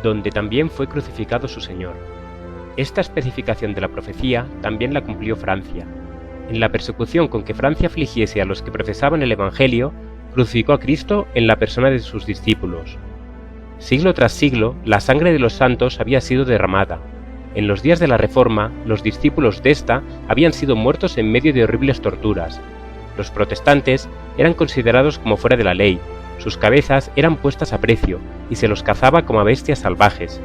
donde también fue crucificado su Señor. Esta especificación de la profecía también la cumplió Francia. En la persecución con que Francia afligiese a los que profesaban el Evangelio, crucificó a Cristo en la persona de sus discípulos. Siglo tras siglo, la sangre de los santos había sido derramada. En los días de la Reforma, los discípulos de esta habían sido muertos en medio de horribles torturas. Los protestantes eran considerados como fuera de la ley, sus cabezas eran puestas a precio y se los cazaba como a bestias salvajes.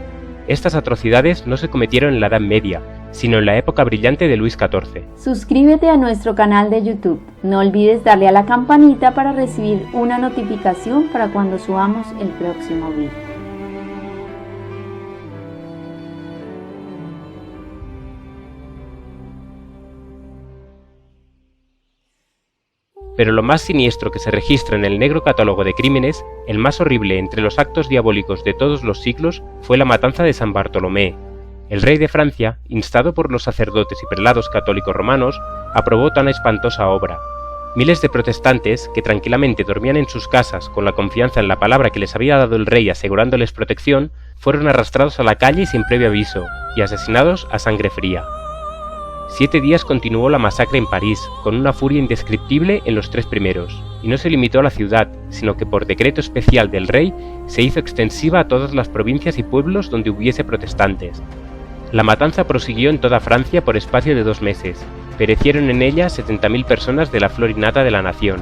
Estas atrocidades no se cometieron en la Edad Media, sino en la época brillante de Luis XIV. Suscríbete a nuestro canal de YouTube. No olvides darle a la campanita para recibir una notificación para cuando subamos el próximo video. Pero lo más siniestro que se registra en el negro catálogo de crímenes, el más horrible entre los actos diabólicos de todos los siglos, fue la matanza de San Bartolomé. El rey de Francia, instado por los sacerdotes y prelados católicos romanos, aprobó tan espantosa obra. Miles de protestantes, que tranquilamente dormían en sus casas con la confianza en la palabra que les había dado el rey asegurándoles protección, fueron arrastrados a la calle sin previo aviso y asesinados a sangre fría. 7 días continuó la masacre en París, con una furia indescriptible en los 3 primeros, y no se limitó a la ciudad, sino que por decreto especial del rey se hizo extensiva a todas las provincias y pueblos donde hubiese protestantes. La matanza prosiguió en toda Francia por espacio de 2 meses. Perecieron en ella 70.000 personas de la flor y nata de la nación.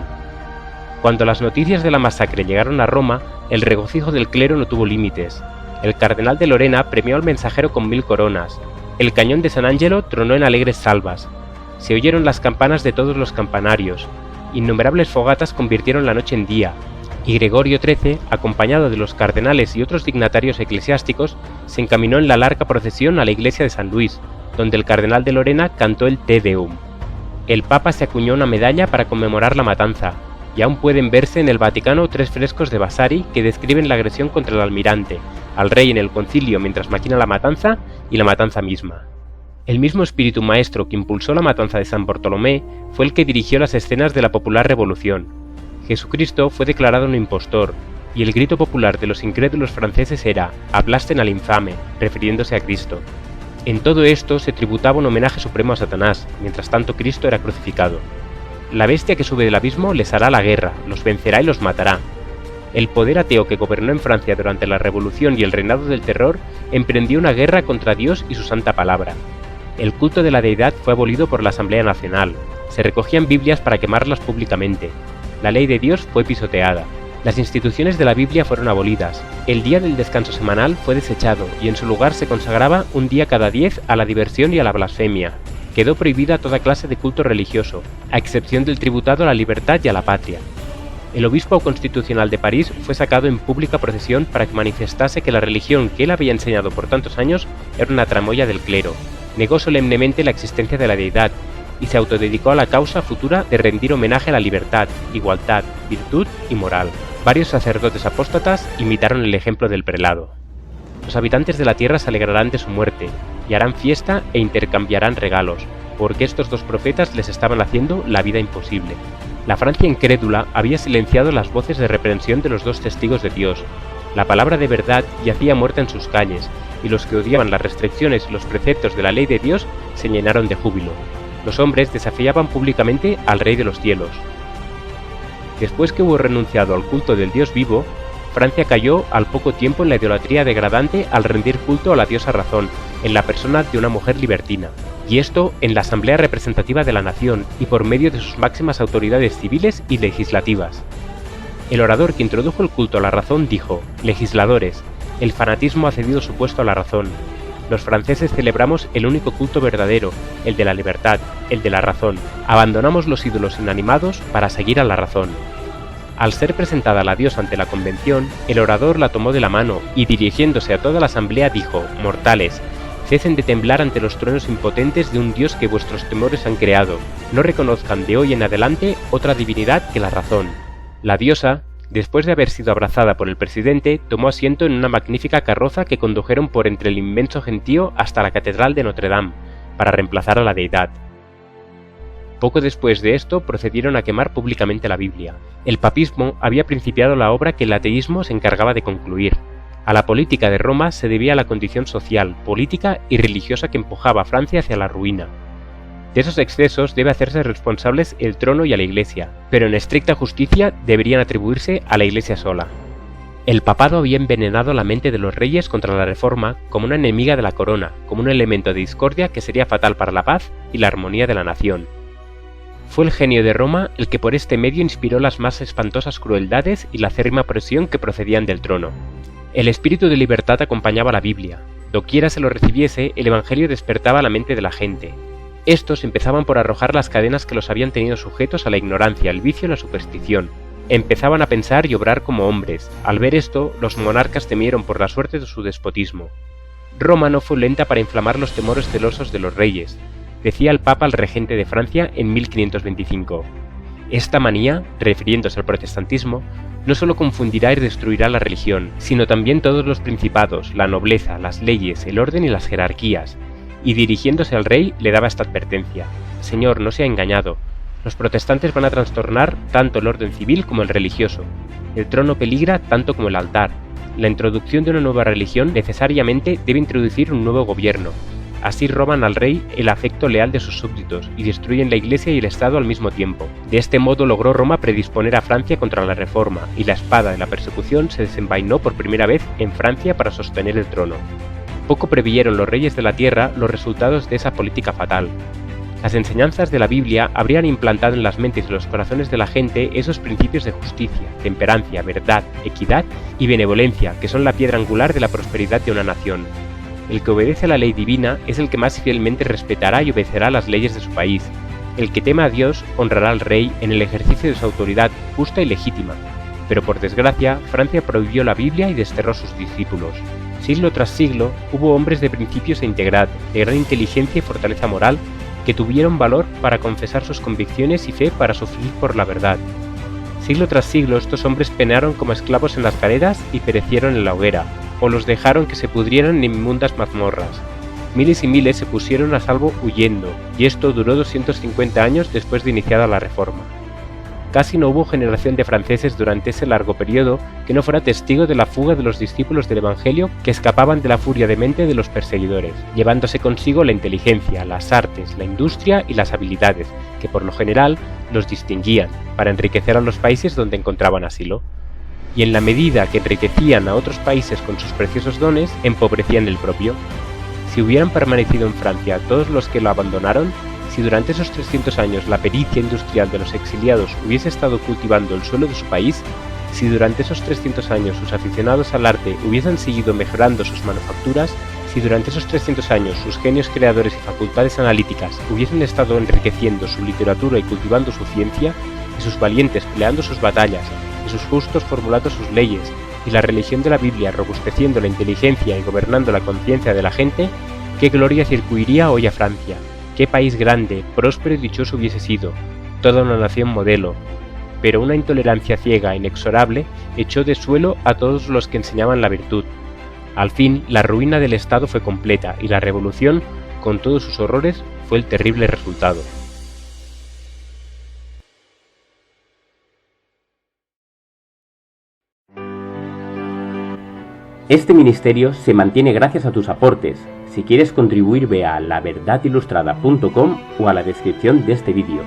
Cuando las noticias de la masacre llegaron a Roma, el regocijo del clero no tuvo límites. El cardenal de Lorena premió al mensajero con 1000 coronas. El cañón de San Angelo tronó en alegres salvas. Se oyeron las campanas de todos los campanarios. Innumerables fogatas convirtieron la noche en día. Y Gregorio XIII, acompañado de los cardenales y otros dignatarios eclesiásticos, se encaminó en la larga procesión a la iglesia de San Luis, donde el cardenal de Lorena cantó el Te Deum. El Papa se acuñó una medalla para conmemorar la matanza, y aún pueden verse en el Vaticano 3 frescos de Vasari que describen la agresión contra el almirante, al rey en el concilio mientras maquina la matanza y la matanza misma. El mismo espíritu maestro que impulsó la matanza de San Bartolomé fue el que dirigió las escenas de la popular revolución. Jesucristo fue declarado un impostor, y el grito popular de los incrédulos franceses era «Aplasten al infame», refiriéndose a Cristo. En todo esto se tributaba un homenaje supremo a Satanás, mientras tanto Cristo era crucificado. La bestia que sube del abismo les hará la guerra, los vencerá y los matará. El poder ateo que gobernó en Francia durante la Revolución y el reinado del terror emprendió una guerra contra Dios y su santa palabra. El culto de la deidad fue abolido por la Asamblea Nacional. Se recogían Biblias para quemarlas públicamente. La ley de Dios fue pisoteada. Las instituciones de la Biblia fueron abolidas. El día del descanso semanal fue desechado y en su lugar se consagraba un día cada 10 a la diversión y a la blasfemia. Quedó prohibida toda clase de culto religioso, a excepción del tributado a la libertad y a la patria. El obispo constitucional de París fue sacado en pública procesión para que manifestase que la religión que él había enseñado por tantos años era una tramoya del clero. Negó solemnemente la existencia de la deidad y se autodedicó a la causa futura de rendir homenaje a la libertad, igualdad, virtud y moral. Varios sacerdotes apóstatas imitaron el ejemplo del prelado. Los habitantes de la tierra se alegrarán de su muerte, y harán fiesta e intercambiarán regalos, porque estos 2 profetas les estaban haciendo la vida imposible. La Francia incrédula había silenciado las voces de reprensión de los 2 testigos de Dios. La palabra de verdad yacía muerta en sus calles, y los que odiaban las restricciones y los preceptos de la ley de Dios se llenaron de júbilo. Los hombres desafiaban públicamente al Rey de los cielos. Después que hubo renunciado al culto del Dios vivo, Francia cayó al poco tiempo en la idolatría degradante al rendir culto a la diosa razón, en la persona de una mujer libertina, y esto en la Asamblea Representativa de la Nación y por medio de sus máximas autoridades civiles y legislativas. El orador que introdujo el culto a la razón dijo: «Legisladores, el fanatismo ha cedido su puesto a la razón. Los franceses celebramos el único culto verdadero, el de la libertad, el de la razón. Abandonamos los ídolos inanimados para seguir a la razón». Al ser presentada la diosa ante la convención, el orador la tomó de la mano y dirigiéndose a toda la asamblea dijo: «Mortales, cesen de temblar ante los truenos impotentes de un dios que vuestros temores han creado. No reconozcan de hoy en adelante otra divinidad que la razón». La diosa, después de haber sido abrazada por el presidente, tomó asiento en una magnífica carroza que condujeron por entre el inmenso gentío hasta la catedral de Notre Dame, para reemplazar a la deidad. Poco después de esto procedieron a quemar públicamente la Biblia. El papismo había principiado la obra que el ateísmo se encargaba de concluir. A la política de Roma se debía la condición social, política y religiosa que empujaba a Francia hacia la ruina. De esos excesos debe hacerse responsables el trono y a la Iglesia, pero en estricta justicia deberían atribuirse a la Iglesia sola. El papado había envenenado la mente de los reyes contra la Reforma como una enemiga de la corona, como un elemento de discordia que sería fatal para la paz y la armonía de la nación. Fue el genio de Roma el que por este medio inspiró las más espantosas crueldades y la acérrima presión que procedían del trono. El espíritu de libertad acompañaba la Biblia. Doquiera se lo recibiese, el Evangelio despertaba la mente de la gente. Estos empezaban por arrojar las cadenas que los habían tenido sujetos a la ignorancia, al vicio y la superstición. Empezaban a pensar y obrar como hombres. Al ver esto, los monarcas temieron por la suerte de su despotismo. Roma no fue lenta para inflamar los temores celosos de los reyes, decía el Papa al regente de Francia en 1525. Esta manía, refiriéndose al protestantismo, no solo confundirá y destruirá la religión, sino también todos los principados, la nobleza, las leyes, el orden y las jerarquías. Y dirigiéndose al rey le daba esta advertencia: Señor, no sea engañado. Los protestantes van a trastornar tanto el orden civil como el religioso. El trono peligra tanto como el altar. La introducción de una nueva religión necesariamente debe introducir un nuevo gobierno. Así roban al rey el afecto leal de sus súbditos y destruyen la Iglesia y el Estado al mismo tiempo. De este modo logró Roma predisponer a Francia contra la Reforma, y la espada de la persecución se desenvainó por primera vez en Francia para sostener el trono. Poco previeron los reyes de la tierra los resultados de esa política fatal. Las enseñanzas de la Biblia habrían implantado en las mentes y los corazones de la gente esos principios de justicia, temperancia, verdad, equidad y benevolencia que son la piedra angular de la prosperidad de una nación. El que obedece a la ley divina es el que más fielmente respetará y obedecerá las leyes de su país. El que tema a Dios honrará al rey en el ejercicio de su autoridad justa y legítima. Pero por desgracia, Francia prohibió la Biblia y desterró a sus discípulos. Siglo tras siglo, hubo hombres de principios e integridad, de gran inteligencia y fortaleza moral, que tuvieron valor para confesar sus convicciones y fe para sufrir por la verdad. Siglo tras siglo estos hombres penaron como esclavos en las galeras y perecieron en la hoguera, o los dejaron que se pudrieran en inmundas mazmorras. Miles y miles se pusieron a salvo huyendo, y esto duró 250 años después de iniciada la Reforma. Casi no hubo generación de franceses durante ese largo periodo que no fuera testigo de la fuga de los discípulos del Evangelio que escapaban de la furia demente de los perseguidores, llevándose consigo la inteligencia, las artes, la industria y las habilidades, que por lo general los distinguían, para enriquecer a los países donde encontraban asilo. Y en la medida que enriquecían a otros países con sus preciosos dones, empobrecían el propio. Si hubieran permanecido en Francia todos los que lo abandonaron, si durante esos 300 años la pericia industrial de los exiliados hubiese estado cultivando el suelo de su país, si durante esos 300 años sus aficionados al arte hubiesen seguido mejorando sus manufacturas, si durante esos 300 años sus genios creadores y facultades analíticas hubiesen estado enriqueciendo su literatura y cultivando su ciencia, y sus valientes peleando sus batallas, y sus justos formulando sus leyes, y la religión de la Biblia robusteciendo la inteligencia y gobernando la conciencia de la gente, qué gloria circuiría hoy a Francia. Qué país grande, próspero y dichoso hubiese sido, toda una nación modelo, pero una intolerancia ciega e inexorable echó de suelo a todos los que enseñaban la virtud. Al fin, la ruina del Estado fue completa y la revolución, con todos sus horrores, fue el terrible resultado. Este ministerio se mantiene gracias a tus aportes. Si quieres contribuir, ve a laverdadilustrada.com o a la descripción de este vídeo.